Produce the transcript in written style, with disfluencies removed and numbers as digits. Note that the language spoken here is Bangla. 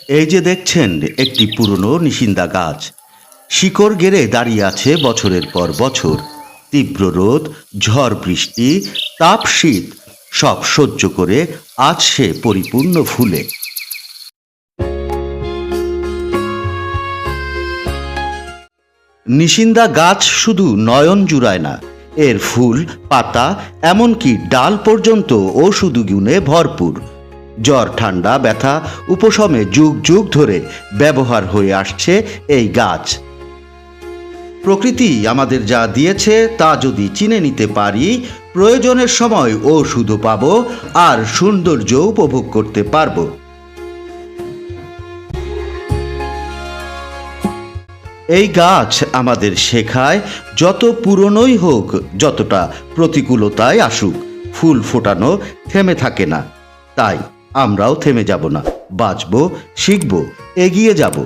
এই যে দেখছেন একটি পুরনো নিশিন্দা গাছ, শিকড় গেড়ে দাঁড়িয়ে আছে বছরের পর বছর। তীব্র রোদ, ঝড় বৃষ্টি, তাপ শীত সব সহ্য করে আজ সে পরিপূর্ণ ফুলে। নিশিন্দা গাছ শুধু নয়ন জুড়ায় না, এর ফুল, পাতা, এমনকি ডাল পর্যন্ত ঔষধি গুণে ভরপুর। জ্বর, ঠান্ডা, ব্যথা উপশমে যুগ যুগ ধরে ব্যবহার হয়ে আসছে এই গাছ। প্রকৃতি আমাদের যা দিয়েছে তা যদি চিনে নিতে পারি, প্রয়োজনের সময় ওষুধও পাবো আর সৌন্দর্য উপভোগ করতে পারবো। এই গাছ আমাদের শেখায়, যত পুরনোই হোক, যতটা প্রতিকূলতায় আসুক, ফুল ফোটানো থেমে থাকে না। তাই আমরাও থেমে যাব না, বাঁচবো, শিখবো, এগিয়ে যাব।